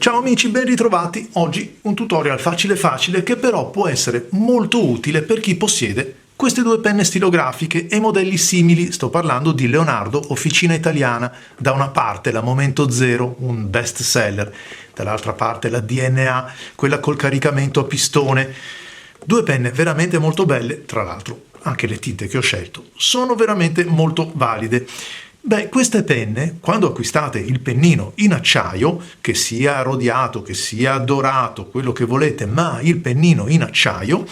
Ciao amici, ben ritrovati. Oggi un tutorial facile facile che però può essere molto utile per chi possiede queste due penne stilografiche e modelli simili. Sto parlando di Leonardo Officina Italiana, da una parte la Momento Zero, un best seller, dall'altra parte la DNA, quella col caricamento a pistone. Due penne veramente molto belle, tra l'altro anche le tinte che ho scelto sono veramente molto valide. Beh, queste penne, quando acquistate il pennino in acciaio, che sia rodiato, che sia dorato, quello che volete, ma il pennino in acciaio,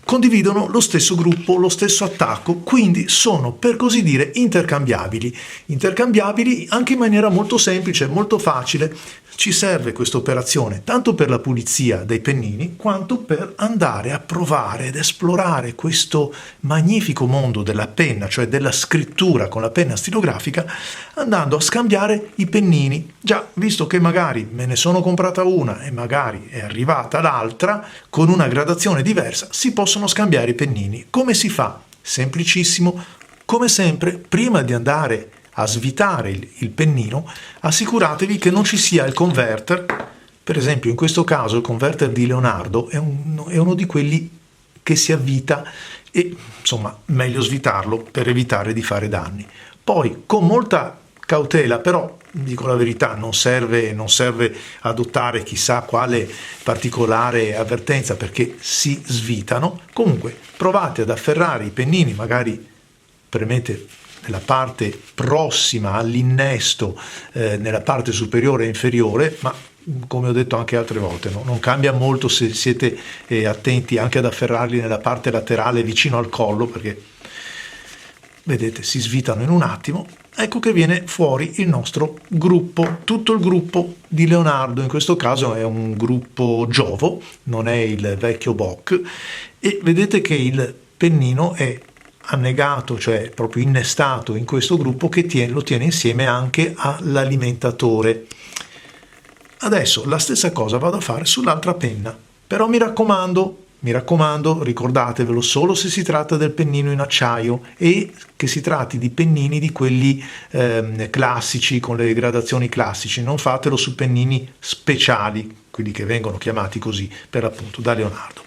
condividono lo stesso gruppo, lo stesso attacco, quindi sono per così dire intercambiabili. Intercambiabili anche in maniera molto semplice, molto facile. Ci serve questa operazione tanto per la pulizia dei pennini quanto per andare a provare ed esplorare questo magnifico mondo della penna, cioè della scrittura con la penna stilografica, andando a scambiare i pennini. Già, visto che magari me ne sono comprata una e magari è arrivata l'altra, con una gradazione diversa si possono scambiare i pennini. Come si fa? Semplicissimo. Come sempre, prima di andare a svitare il pennino, assicuratevi che non ci sia il converter. Per esempio in questo caso il converter di Leonardo è uno di quelli che si avvita e insomma meglio svitarlo per evitare di fare danni. Poi con molta cautela, però dico la verità, non serve adottare chissà quale particolare avvertenza perché si svitano. Comunque provate ad afferrare i pennini, magari premete nella parte prossima all'innesto, nella parte superiore e inferiore, ma come ho detto anche altre volte, no? Non cambia molto se siete attenti anche ad afferrarli nella parte laterale vicino al collo, perché vedete si svitano in un attimo. Ecco che viene fuori il nostro gruppo, tutto il gruppo di Leonardo. In questo caso è un gruppo Giovo, non è il vecchio Bock, e vedete che il pennino è annegato, cioè proprio innestato in questo gruppo che lo tiene insieme anche all'alimentatore. Adesso la stessa cosa vado a fare sull'altra penna, però mi raccomando, ricordatevelo solo se si tratta del pennino in acciaio e che si tratti di pennini di quelli classici, con le gradazioni classici. Non fatelo su pennini speciali, quelli che vengono chiamati così per l'appunto da Leonardo.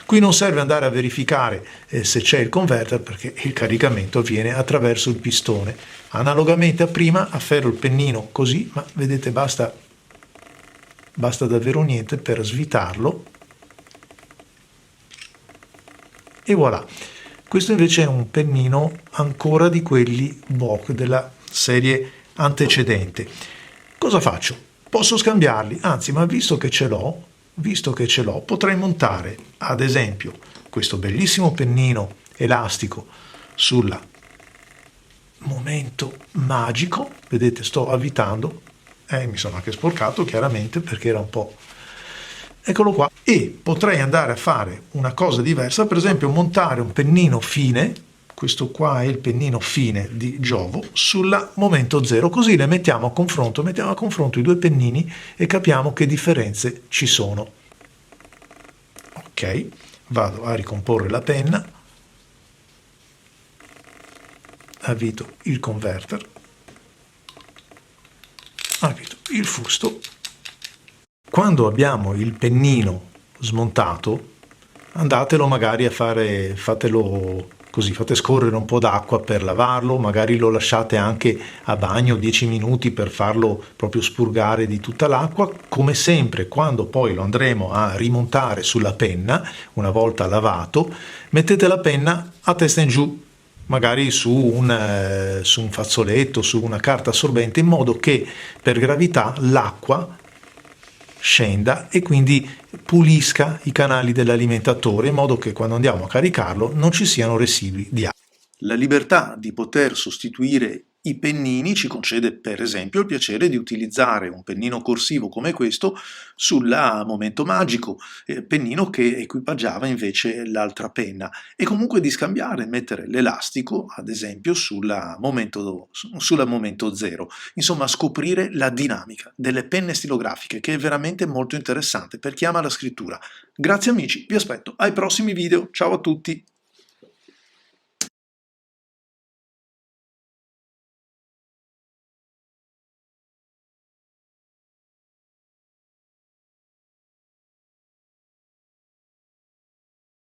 Qui non serve andare a verificare se c'è il converter perché il caricamento avviene attraverso il pistone. Analogamente a prima afferro il pennino così, ma vedete basta davvero niente per svitarlo. E voilà, questo invece è un pennino ancora di quelli Bock della serie antecedente. Cosa faccio? Posso scambiarli, anzi, ma visto che ce l'ho, potrei montare ad esempio questo bellissimo pennino elastico sulla Momento Magico. Vedete, sto avvitando, mi sono anche sporcato chiaramente perché era un po'... Eccolo qua. E potrei andare a fare una cosa diversa, per esempio montare un pennino fine, questo qua è il pennino fine di Giovo, sulla Momento Zero, così le mettiamo a confronto i due pennini e capiamo che differenze ci sono. Ok, vado a ricomporre la penna, avvito il converter, avvito il fusto. Quando abbiamo il pennino smontato, andatelo magari a fatelo così, fate scorrere un po' d'acqua per lavarlo, magari lo lasciate anche a bagno 10 minuti per farlo proprio spurgare di tutta l'acqua. Come sempre, quando poi lo andremo a rimontare sulla penna, una volta lavato, mettete la penna a testa in giù, magari su un fazzoletto, su una carta assorbente, in modo che per gravità l'acqua scenda e quindi pulisca i canali dell'alimentatore in modo che quando andiamo a caricarlo non ci siano residui di acqua. La libertà di poter sostituire i pennini ci concede per esempio il piacere di utilizzare un pennino corsivo come questo sulla Momento Magico, pennino che equipaggiava invece l'altra penna, e comunque di scambiare, mettere l'elastico ad esempio sulla Momento Zero. Insomma, scoprire la dinamica delle penne stilografiche, che è veramente molto interessante per chi ama la scrittura. Grazie amici, vi aspetto ai prossimi video, ciao a tutti!